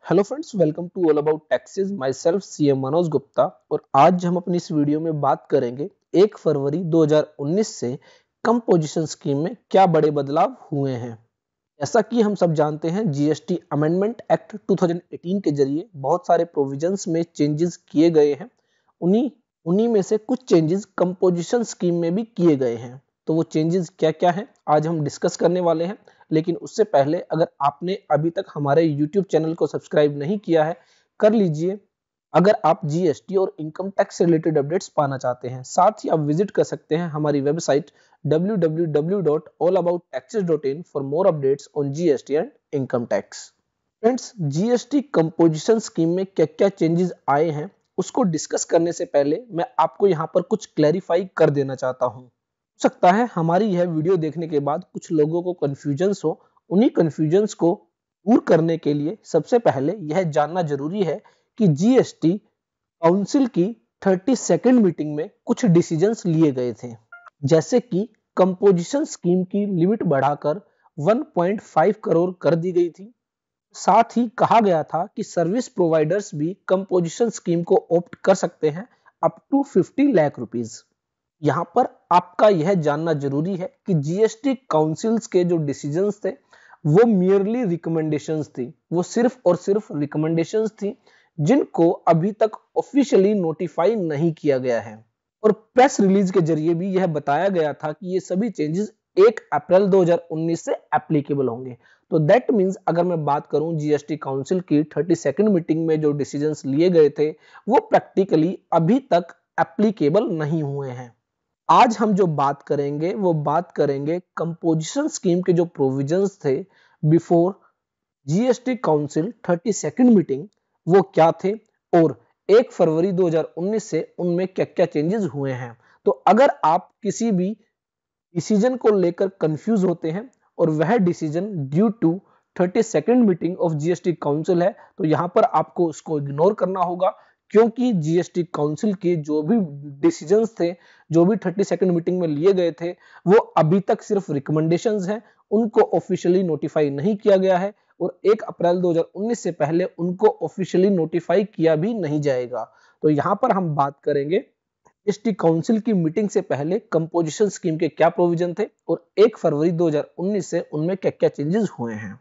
Hello friends, welcome to all about taxes. Myself CM Manoj Gupta. और आज हम अपनी इस वीडियो में बात करेंगे 1 फरवरी 2019 से कंपोजिशन स्कीम में क्या बड़े बदलाव हुए हैं। जैसा कि हम सब जानते हैं, जीएसटी अमेंडमेंट एक्ट 2018 के जरिए बहुत सारे प्रोविजंस में चेंजेस किए गए हैं। उन्हीं उन्हीं में से कुछ चेंजेस कंपोजिशन स्कीम में भी किए गए हैं। तो वो चेंजेस क्या क्या हैं आज हम डिस्कस करने वाले हैं। लेकिन उससे पहले अगर आपने अभी तक हमारे YouTube चैनल को सब्सक्राइब नहीं किया है, कर लीजिए। अगर आप जीएसटी और इनकम टैक्स से रिलेटेड अपडेट्स पाना चाहते हैं, साथ ही आप विजिट कर सकते हैं हमारी website www.allaboutaxes.in for more updates on GST and income tax. Friends, GST composition scheme में क्या क्या चेंजेस आए हैं उसको डिस्कस करने से पहले मैं आपको यहाँ पर कुछ क्लैरिफाई कर देना चाहता हूँ। हो सकता है हमारी यह वीडियो देखने के बाद कुछ लोगों को कंफ्यूजन्स हो। उन्हीं कंफ्यूजन्स को दूर करने के लिए सबसे पहले यह जानना जरूरी है कि जीएसटी काउंसिल की 32nd मीटिंग में कुछ डिसीजंस लिए गए थे। जैसे कि कंपोजिशन स्कीम की लिमिट बढ़ाकर 1.5 करोड़ कर दी गई थी। साथ ही कहा गया था कि सर्विस प्रोवाइडर्स भी कंपोजिशन स्कीम को ऑप्ट कर सकते हैं अप टू 50 लाख रुपीज। यहाँ पर आपका यह जानना जरूरी है कि जीएसटी काउंसिल्स के जो डिसीजंस थे वो मियरली रिकमेंडेशंस थी। वो सिर्फ और सिर्फ रिकमेंडेशंस थी, जिनको अभी तक ऑफिशियली नोटिफाई नहीं किया गया है। और प्रेस रिलीज के जरिए भी यह बताया गया था कि ये सभी चेंजेस 1 अप्रैल 2019 से एप्लीकेबल होंगे। तो दैट मींस अगर मैं बात करूं जीएसटी काउंसिल की 32nd मीटिंग में जो डिसीजंस लिए गए थे वो प्रैक्टिकली अभी तक एप्लीकेबल नहीं हुए हैं। आज हम जो बात करेंगे वो बात करेंगे कंपोजिशन स्कीम के जो प्रोविजंस थे before GST council 32nd meeting, वो क्या थे और 1 फरवरी 2019 से उनमें क्या क्या चेंजेस हुए हैं। तो अगर आप किसी भी डिसीजन को लेकर कंफ्यूज होते हैं और वह decision due to 32nd meeting of GST council है, तो यहां पर आपको उसको इग्नोर करना होगा। क्योंकि जीएसटी काउंसिल के जो भी डिसीजंस थे, जो भी 32nd मीटिंग में लिए गए थे, वो अभी तक सिर्फ रिकमेंडेशंस हैं। उनको ऑफिशियली नोटिफाई नहीं किया गया है और 1 अप्रैल 2019 से पहले उनको ऑफिशियली नोटिफाई किया भी नहीं जाएगा। तो यहां पर हम बात करेंगे जीएसटी काउंसिल की मीटिंग से पहले कंपोजिशन स्कीम के क्या प्रोविजन थे और 1 फरवरी 2019 से उनमें क्या क्या चेंजेस हुए हैं।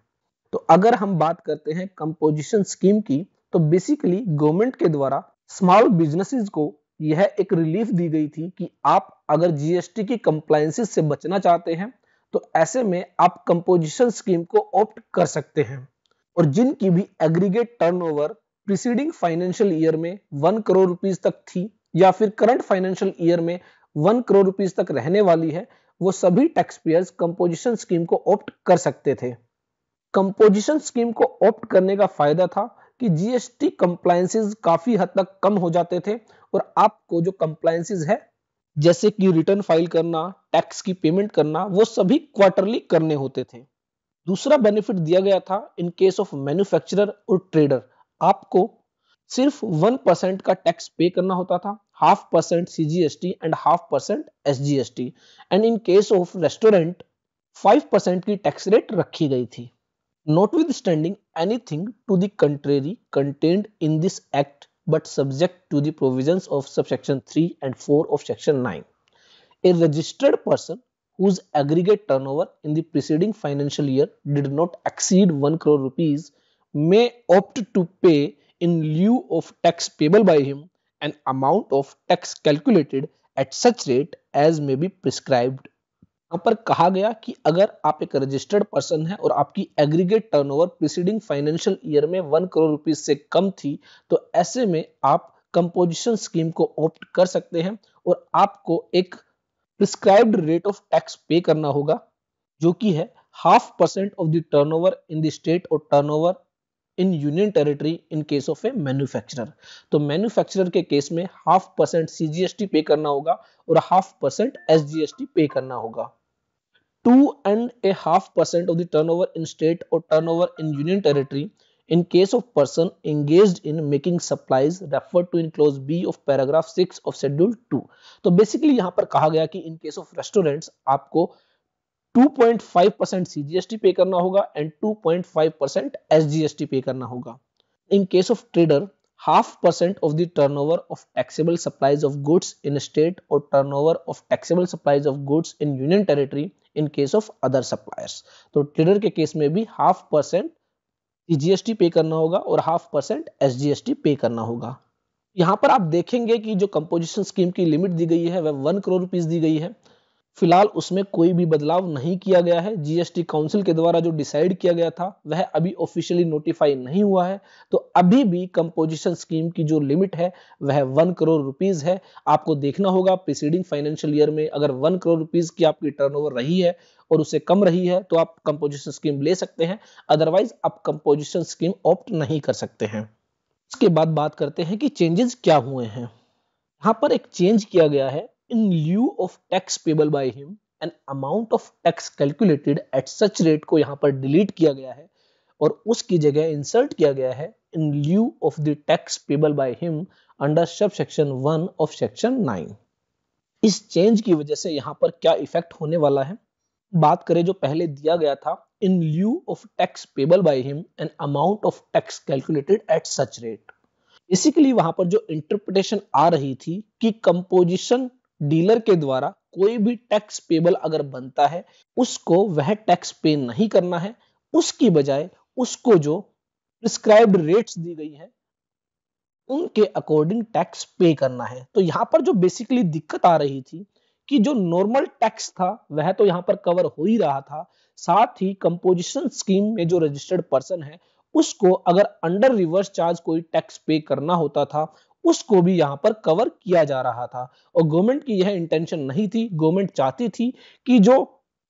तो अगर हम बात करते हैं कंपोजिशन स्कीम की, तो बेसिकली गवर्नमेंट के द्वारा स्मॉल बिजनेसेस को यह एक रिलीफ दी गई थी कि आप अगर जीएसटी की कंप्लायंसेस से बचना चाहते हैं तो ऐसे में आप कंपोजिशन स्कीम को ऑप्ट कर सकते हैं। और जिनकी भी aggregate turnover preceding financial year में 1 करोड़ रुपीस तक थी या फिर करंट फाइनेंशियल ईयर में 1 करोड़ रुपीस तक रहने वाली है, वो सभी टैक्स पेयर्स कंपोजिशन स्कीम को ऑप्ट कर सकते थे। कंपोजिशन स्कीम को ऑप्ट करने का फायदा था कि जीएसटी कंप्लायंसेस काफी हद तक कम हो जाते थे और आपको जो कंप्लायंसेस है, जैसे कि रिटर्न फाइल करना, टैक्स की पेमेंट करना, वो सभी क्वार्टरली करने होते थे। दूसरा बेनिफिट दिया गया था इन केस ऑफ मैन्युफैक्चरर और ट्रेडर, आपको सिर्फ 1% का टैक्स पे करना होता था, 0.5% CGST and 0.5% SGST. And in case of restaurant 5% की टैक्स रेट रखी गई थी। Notwithstanding anything to the contrary contained in this act, but subject to the provisions of subsection 3 and 4 of section 9, a registered person whose aggregate turnover in the preceding financial year did not exceed 1 crore rupees may opt to pay in lieu of tax payable by him an amount of tax calculated at such rate as may be prescribed। यहाँ पर कहा गया कि अगर आप एक registered person है और आपकी aggregate turnover preceding financial year में 1 करोड़ रुपीस से कम थी, तो ऐसे में आप कंपोजिशन स्कीम को ऑप्ट कर सकते हैं और आपको एक प्रिस्क्राइब्ड रेट ऑफ टैक्स पे करना होगा, जो कि है 0.5% of the turnover in the state और turnover in union territory in case of a manufacturer. तो मैन्युफैक्चरर के केस में 0.5% सीजीएसटी पे करना होगा और 0.5% एसजीएसटी पे करना होगा। 2.5% of the turnover in state or turnover in union territory in case of person engaged in making supplies referred to in clause B of paragraph 6 of schedule 2। तो बेसिकली यहां पर कहा गया कि इन केस ऑफ रेस्टोरेंट्स आपको 2.5% CGST पे करना होगा एंड 2.5% एसजीएसटी पे करना होगा। in case of trader, 0.5% of the turnover of taxable supplies of goods in state or turnover of taxable supplies of goods in union territory in case of other suppliers. तो trader के case में भी 0.5% GST पे करना होगा और 0.5% SGST पे करना होगा। यहाँ पर आप देखेंगे कि जो कंपोजिशन स्कीम की लिमिट दी गई है वह 1 करोड़ रुपीस दी गई है। फिलहाल उसमें कोई भी बदलाव नहीं किया गया है। जीएसटी काउंसिल के द्वारा जो डिसाइड किया गया था वह अभी ऑफिशियली नोटिफाई नहीं हुआ है। तो अभी भी कंपोजिशन स्कीम की जो लिमिट है वह 1 करोड़ रुपीस है। आपको देखना होगा प्रीसीडिंग फाइनेंशियल ईयर में अगर 1 करोड़ रुपीस की आपकी टर्नओवर रही है और उससे कम रही है तो आप कंपोजिशन स्कीम ले सकते हैं, अदरवाइज आप कंपोजिशन स्कीम ऑप्ट नहीं कर सकते हैं। इसके बाद बात करते हैं कि चेंजेस क्या हुए हैं। यहाँ पर एक चेंज किया गया है, in lieu of tax payable by him an amount of tax calculated at such rate को यहाँ पर डिलीट किया गया है और उसकी जगह इंसर्ट किया गया है in lieu of the tax payable by him under subsection 1 of section 9। इस चेंज की वजह से यहाँ पर क्या इफेक्ट होने वाला है, बात करें जो पहले दिया गया था in lieu of tax payable by him an amount of tax calculated at such rate, basically वहां पर जो इंटरप्रिटेशन आ रही थी कि कंपोजिशन डीलर के द्वारा कोई भी टैक्स पेबल अगर बनता है उसको वह टैक्स पे नहीं करना है, उसकी बजाय उसको जो प्रिस्क्राइब्ड रेट्स दी गई है उनके अकॉर्डिंग टैक्स पे करना है। तो यहाँ पर जो बेसिकली दिक्कत आ रही थी कि जो नॉर्मल टैक्स था वह तो यहाँ पर कवर हो ही रहा था, साथ ही कंपोजिशन स्कीम में जो रजिस्टर्ड पर्सन है उसको अगर अंडर रिवर्स चार्ज कोई टैक्स पे करना होता था उसको भी यहाँ पर कवर किया जा रहा था। और गवर्नमेंट की यह इंटेंशन नहीं थी, गवर्नमेंट चाहती थी कि जो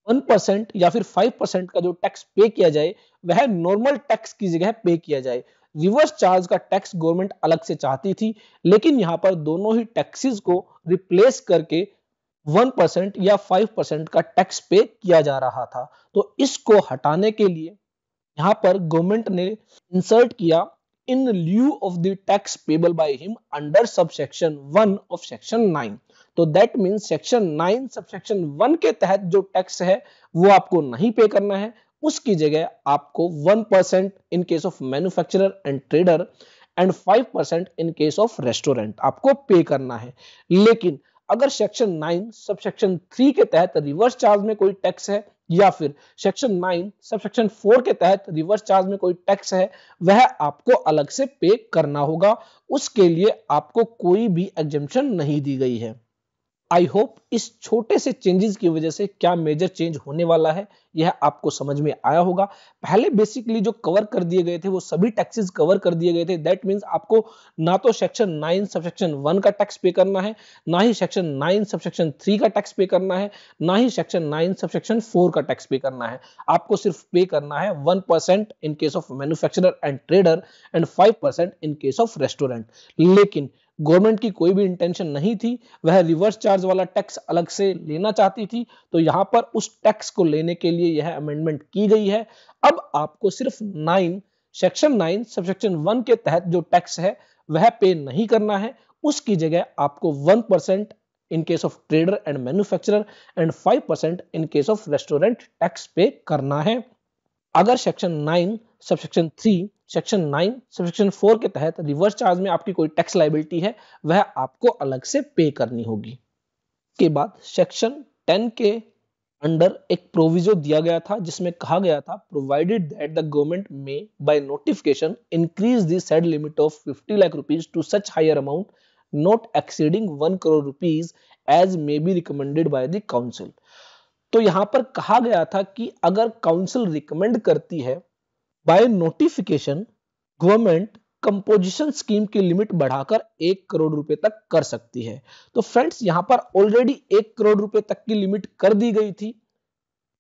1% या फिर 5% का जो टैक्स पे किया जाए वह नॉर्मल टैक्स की जगह पे किया जाए। रिवर्स चार्ज का टैक्स गवर्नमेंट अलग से चाहती थी, लेकिन यहाँ पर दोनों ही टैक्सेस को रिप्लेस करके 1% या 5% का टैक्स पे किया जा रहा था। तो इसको हटाने के लिए यहाँ पर गवर्नमेंट ने इंसर्ट किया in lieu of the tax payable by him under subsection 1 of section 9। तो that means section 9 subsection 1 के तहत जो टैक्स है वो आपको नहीं पे करना है, उसकी जगह आपको 1% in case of manufacturer and trader and 5% in case of restaurant आपको पे करना है। लेकिन अगर सेक्शन 9 सबसेक्शन 3 के तहत रिवर्स चार्ज में कोई टैक्स है या फिर सेक्शन 9 सबसेक्शन 4 के तहत रिवर्स चार्ज में कोई टैक्स है वह आपको अलग से पे करना होगा, उसके लिए आपको कोई भी एग्जेम्पशन नहीं दी गई है। आई होप इस छोटे से चेंजेस की वजह से क्या मेजर चेंज होने वाला है यह आपको समझ में आया होगा। पहले बेसिकली जो कवर कर दिए गए थे वो सभी टैक्सेस कवर कर दिए गए थे। दैट मींस आपको ना तो सेक्शन 9 सबसेक्शन 1 का टैक्स पे करना है, ना ही सेक्शन 9 सबसेक्शन 3 का टैक्स पे करना है, ना ही सेक्शन 9 सबसेक्शन 4 का टैक्स पे करना है। आपको सिर्फ पे करना है 1% इन case of manufacturer and trader and 5% in case of restaurant. लेकिन गवर्नमेंट की कोई भी इंटेंशन नहीं थी, वह रिवर्स चार्ज वाला टैक्स अलग से लेना चाहती थी, तो यहां पर उस टैक्स को लेने के लिए यह अमेंडमेंट की गई है। अब आपको सिर्फ सेक्शन 9 सबसेक्शन 1 के तहत जो टैक्स है वह पे नहीं करना है, उसकी जगह आपको 1% इन case of trader and manufacturer and 5% in case of restaurant tax पे करना है। अगर सेक्शन 9 सबसेक्शन 3 सेक्शन 9 सबसेक्शन 4 के तहत रिवर्स चार्ज में आपकी कोई टैक्स लायबिलिटी है वह आपको अलग से पे करनी होगी। इसके बाद सेक्शन 10 के अंडर एक प्रोविजो दिया गया था जिसमें कहा गया था provided that the government may by notification increase the said limit of 50 lakh rupees to such higher amount not exceeding 1 crore rupees as may be recommended by the council. तो यहां पर कहा गया था कि अगर काउंसिल रिकमेंड करती है by notification government composition scheme की लिमिट बढ़ाकर 1 करोड़ रुपए तक कर सकती है। तो फ्रेंड्स यहां पर ऑलरेडी 1 करोड़ रुपए तक की लिमिट कर दी गई थी।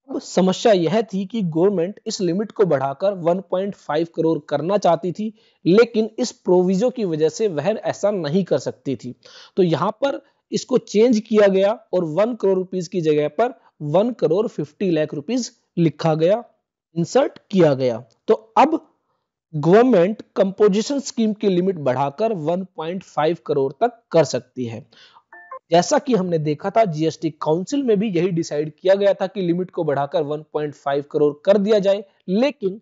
अब समस्या यह थी कि गवर्नमेंट इस लिमिट को बढ़ाकर 1.5 करोड़ करना चाहती थी, लेकिन इस प्रोविजो की वजह से वह ऐसा नहीं कर सकती थी। तो यहां पर इसको चेंज किया गया और 1 करोड़ रुपीस की जगह पर 1 करोड़ 50 लाख रुपीस लिखा गया, इंसर्ट किया गया। तो अब गवर्नमेंट कंपोजिशन स्कीम की लिमिट बढ़ाकर 1.5 करोड़ तक कर सकती है। जैसा कि हमने देखा था जीएसटी काउंसिल में भी यही डिसाइड किया गया था कि लिमिट को बढ़ाकर 1.5 करोड़ कर दिया जाए, लेकिन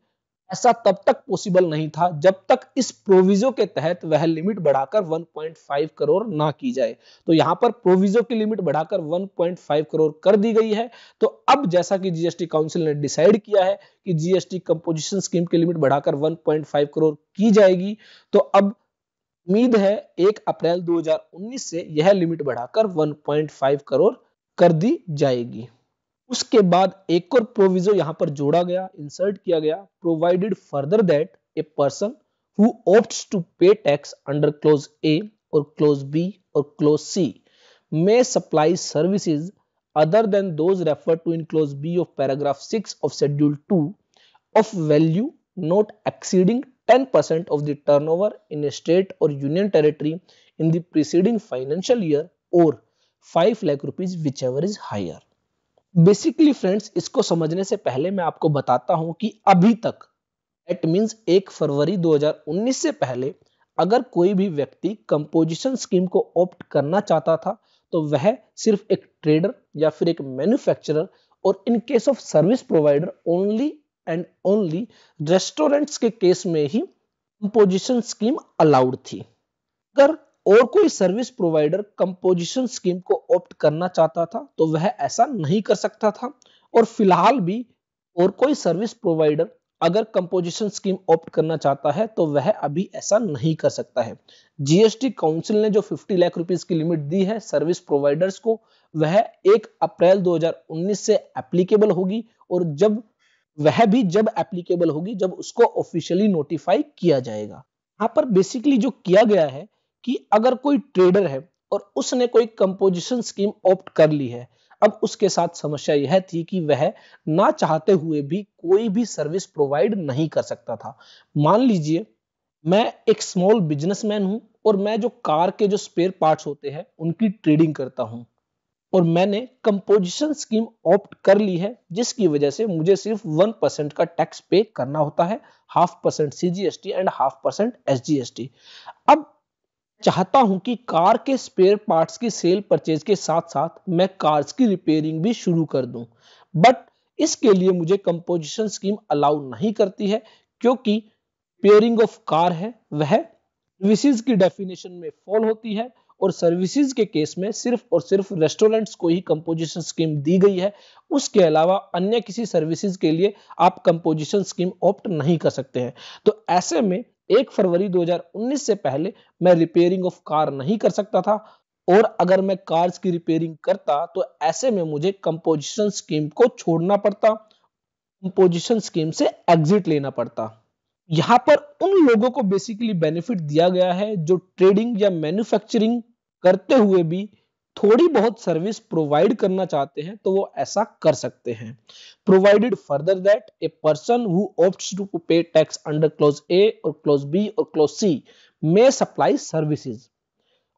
ऐसा तब तक पॉसिबल नहीं था जब तक इस प्रोविजो के तहत वह लिमिट बढ़ाकर 1.5 करोड़ ना की जाए। तो यहां पर प्रोविजो की लिमिट बढ़ाकर 1.5 करोड़ कर दी गई है। तो अब जैसा कि जीएसटी काउंसिल ने डिसाइड किया है कि जीएसटी कंपोजिशन स्कीम की लिमिट बढ़ाकर 1.5 करोड़ की जाएगी, तो अब उम्मीद है 1 अप्रैल 2019 से यह लिमिट बढ़ाकर 1.5 करोड़ कर दी जाएगी। उसके बाद एक और प्रोविजो यहां पर जोड़ा गया, इंसर्ट किया गया, provided further that a person who opts to pay tax under clause A और क्लोज बी और clause C may supply services other than those referred to in clause B of paragraph 6 of schedule 2 of value not exceeding 10% of the turnover in a state or union territory in the preceding financial year or 5 lakh rupees whichever is higher। Basically friends, इसको समझने से पहले मैं आपको बताता हूं कि अभी तक इट मींस 1 फरवरी 2019 से पहले अगर कोई भी व्यक्ति कंपोजिशन स्कीम को ऑप्ट करना चाहता था तो वह सिर्फ एक ट्रेडर या फिर एक मैन्युफैक्चरर और इन case of service provider only and only restaurants के केस में ही कंपोजिशन स्कीम अलाउड थी। अगर और कोई सर्विस प्रोवाइडर कंपोजिशन स्कीम को ऑप्ट करना चाहता था तो वह ऐसा नहीं कर सकता था, और फिलहाल भी और कोई सर्विस प्रोवाइडर अगर कंपोजिशन स्कीम ऑप्ट करना चाहता है तो वह अभी ऐसा नहीं कर सकता है। जीएसटी काउंसिल ने जो 50 लाख रुपीस की लिमिट दी है सर्विस प्रोवाइडर्स को, वह 1 अप्रैल 2019 से एप्लीकेबल होगी, और जब एप्लीकेबल होगी जब उसको ऑफिशियली नोटिफाई किया जाएगा। यहाँ पर बेसिकली जो किया गया है कि अगर कोई ट्रेडर है और उसने कोई कंपोजिशन स्कीम ऑप्ट कर ली है, अब उसके साथ समस्या यह थी कि वह ना चाहते हुए भी कोई भी सर्विस प्रोवाइड नहीं कर सकता था। मान लीजिए मैं एक स्मॉल बिजनेसमैन हूं और मैं जो कार के जो स्पेयर पार्ट्स होते हैं उनकी ट्रेडिंग करता हूं, और मैंने कंपोजिशन स्कीम ऑप्ट कर ली है जिसकी वजह से मुझे सिर्फ 1% का टैक्स पे करना होता है, 0.5% सीजीएसटी एंड 0.5% एसजीएसटी। अब चाहता हूं कि कार के स्पेयर पार्ट्स की सेल परचेज के साथ साथ मैं कार्स की रिपेयरिंग भी शुरू कर दूं, बट इसके लिए मुझे कंपोजिशन स्कीम अलाउ नहीं करती है, क्योंकि रिपेयरिंग ऑफ कार है वह सर्विसेज की डेफिनेशन में फॉल होती है, और सर्विसेज के केस में सिर्फ और सिर्फ रेस्टोरेंट्स को ही कंपोजिशन स्कीम दी गई है। उसके अलावा अन्य किसी सर्विसेज के लिए आप कंपोजिशन स्कीम ऑप्ट नहीं कर सकते हैं। तो ऐसे में 1 फरवरी 2019 से पहले मैं रिपेयरिंग ऑफ कार नहीं कर सकता था, और अगर मैं कार्स की रिपेयरिंग करता तो ऐसे में मुझे कंपोजिशन स्कीम को छोड़ना पड़ता, कंपोजिशन स्कीम से एग्जिट लेना पड़ता। यहां पर उन लोगों को बेसिकली बेनिफिट दिया गया है जो ट्रेडिंग या मैन्युफैक्चरिंग करते हुए भी थोड़ी बहुत सर्विस प्रोवाइड करना चाहते हैं, तो वो ऐसा कर सकते हैं। Provided further that a person who opts to pay tax under clause A और क्लोज बी और clause C may supply services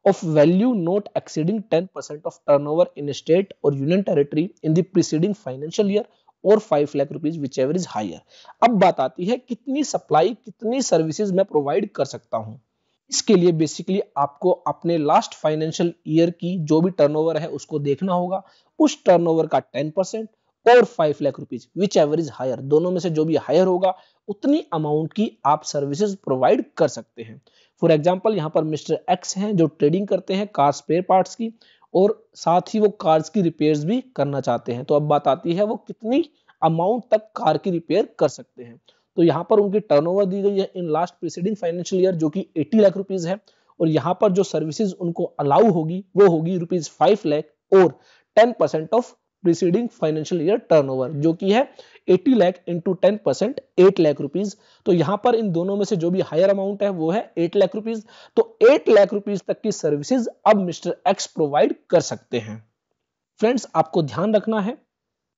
of value not exceeding 10% of turnover in a state or union territory in the preceding financial year और 5 lakh rupees whichever is higher। अब बात आती है कितनी supply, कितनी services मैं प्रोवाइड कर सकता हूं। इसके लिए बेसिकली आपको अपने लास्ट फाइनेंशियल ईयर की जो भी टर्नओवर है उसको देखना होगा, उस टर्नओवर का 10% और 5 lakh rupees whichever is higher, दोनों में से जो भी हायर होगा उतनी अमाउंट की आप सर्विसेज प्रोवाइड कर सकते हैं। फॉर एग्जाम्पल यहाँ पर मिस्टर एक्स हैं जो ट्रेडिंग करते हैं कार स्पेयर पार्ट्स की, और साथ ही वो कार्स की रिपेयर्स भी करना चाहते हैं। तो अब बात आती है वो कितनी अमाउंट तक कार की रिपेयर कर सकते हैं। तो यहाँ पर उनकी टर्नओवर दी गई है in last preceding financial year जो कि 80 लाख रुपीज है, और यहाँ पर जो सर्विसेज उनको अलाउ होगी वो होगी रुपीज 5 लाख और 10% of preceding financial year turnover, जो कि है 80 लाख इंटू 10% 8 लाख रुपीज। तो यहां पर इन दोनों में से जो भी हायर अमाउंट है वो है 8 लाख रुपीज। तो 8 लाख रुपीज तक की सर्विसेज अब मिस्टर एक्स प्रोवाइड कर सकते हैं। फ्रेंड्स, आपको ध्यान रखना है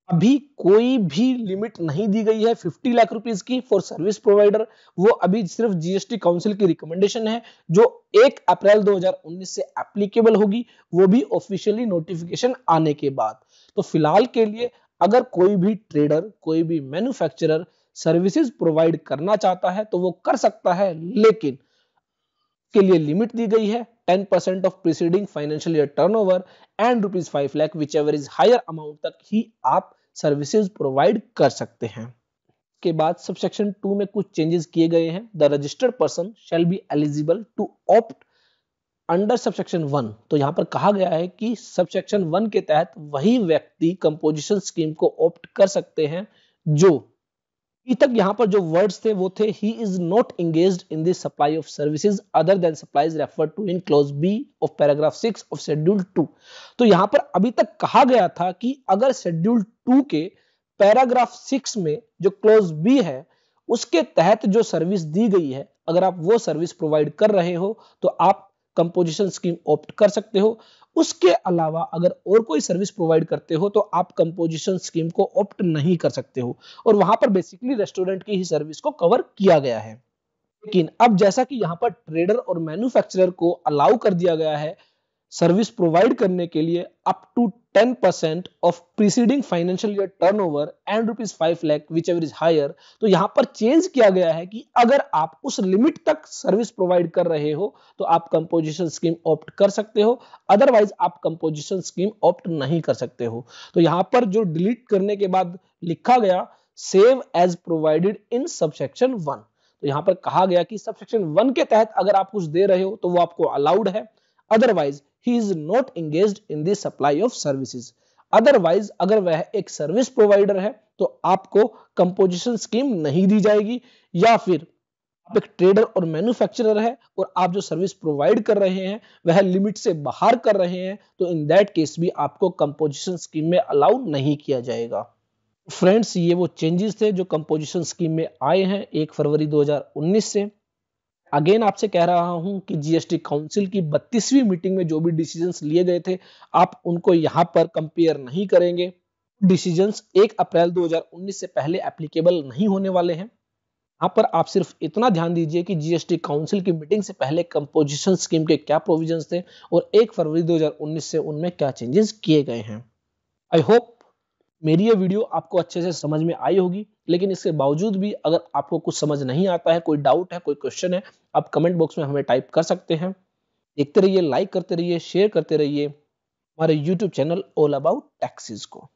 अभी कोई भी लिमिट नहीं दी गई है 50 लाख रुपीस की फॉर सर्विस प्रोवाइडर। वो अभी सिर्फ जीएसटी काउंसिल की रिकमेंडेशन है जो 1 अप्रैल 2019 से एप्लीकेबल होगी, वो भी ऑफिशियली नोटिफिकेशन आने के बाद। तो फिलहाल के लिए अगर कोई भी ट्रेडर, कोई भी मैन्युफैक्चरर सर्विसेज प्रोवाइड करना चाहता है तो वो कर सकता है, लेकिन के लिए लिमिट दी गई है 10% of preceding financial year turnover and rupees 5 lakh whichever is higher amount तक ही आप सर्विसेज प्रोवाइड कर सकते हैं। के बाद सबसेक्शन 2 में कुछ चेंजेस किए गए हैं। The registered person shall be eligible to opt under subsection 1। तो यहाँ पर कहा गया है कि सबसेक्शन 1 के तहत वही व्यक्ति कंपोजिशन स्कीम को ऑप्ट कर सकते हैं जो अभी तक यहाँ पर जो वर्ड्स थे वो थे he is not engaged in the supply of services other than supplies referred to in clause B of paragraph 6 of schedule 2। तो यहाँ पर अभी तक कहा गया था कि अगर शेड्यूल 2 के पैराग्राफ 6 में जो क्लॉज बी है उसके तहत जो सर्विस दी गई है, अगर आप वो सर्विस प्रोवाइड कर रहे हो तो आप कंपोजिशन स्कीम ऑप्ट कर सकते हो। उसके अलावा अगर और कोई सर्विस प्रोवाइड करते हो तो आप कंपोजिशन स्कीम को ऑप्ट नहीं कर सकते हो। और वहां पर बेसिकली रेस्टोरेंट की ही सर्विस को कवर किया गया है। लेकिन अब जैसा कि यहाँ पर ट्रेडर और मैन्युफैक्चरर को अलाउ कर दिया गया है सर्विस प्रोवाइड करने के लिए up to 10% of preceding financial year turnover and ₹5 lakh whichever is higher. तो यहां पर चेंज किया गया है कि अगर आप उस लिमिट तक सर्विस प्रोवाइड कर रहे हो तो आप कंपोजिशन स्कीम ऑप्ट कर सकते हो, अदरवाइज आप कंपोजिशन स्कीम ऑप्ट नहीं कर सकते हो। तो यहां पर जो डिलीट करने के बाद लिखा गया save as provided in subsection 1, तो यहां पर कहा गया कि सबसेक्शन 1 के तहत अगर आप कुछ दे रहे हो तो वो आपको अलाउड है, otherwise he is not engaged in the supply of services। Otherwise अगर वह एक सर्विस प्रोवाइडर है तो आपको कंपोजिशन स्कीम नहीं दी जाएगी, या फिर आप एक ट्रेडर और मैन्युफैक्चरर है और आप जो सर्विस प्रोवाइड कर रहे हैं वह लिमिट से बाहर कर रहे हैं तो इन दैट केस भी आपको कंपोजिशन स्कीम में अलाउ नहीं किया जाएगा। फ्रेंड्स, ये वो चेंजेस थे जो कंपोजिशन स्कीम में आए हैं 1 फरवरी 2019 से। अगेन आपसे कह रहा हूं कि जीएसटी काउंसिल की 32वीं मीटिंग में जो भी डिसीजंस लिए गए थे आप उनको यहां पर कंपेयर नहीं करेंगे। डिसीजंस 1 अप्रैल 2019 से पहले एप्लीकेबल नहीं होने वाले हैं। यहां पर आप सिर्फ इतना ध्यान दीजिए कि जीएसटी काउंसिल की मीटिंग से पहले कंपोजिशन स्कीम के क्या प्रोविजंस थे और 1 फरवरी 2019 से उनमें क्या चेंजेस किए गए हैं। आई होप मेरी ये वीडियो आपको अच्छे से समझ में आई होगी, लेकिन इसके बावजूद भी अगर आपको कुछ समझ नहीं आता है, कोई डाउट है, कोई क्वेश्चन है, आप कमेंट बॉक्स में हमें टाइप कर सकते हैं। देखते रहिए, लाइक करते रहिए, शेयर करते रहिए हमारे YouTube channel all about taxes को।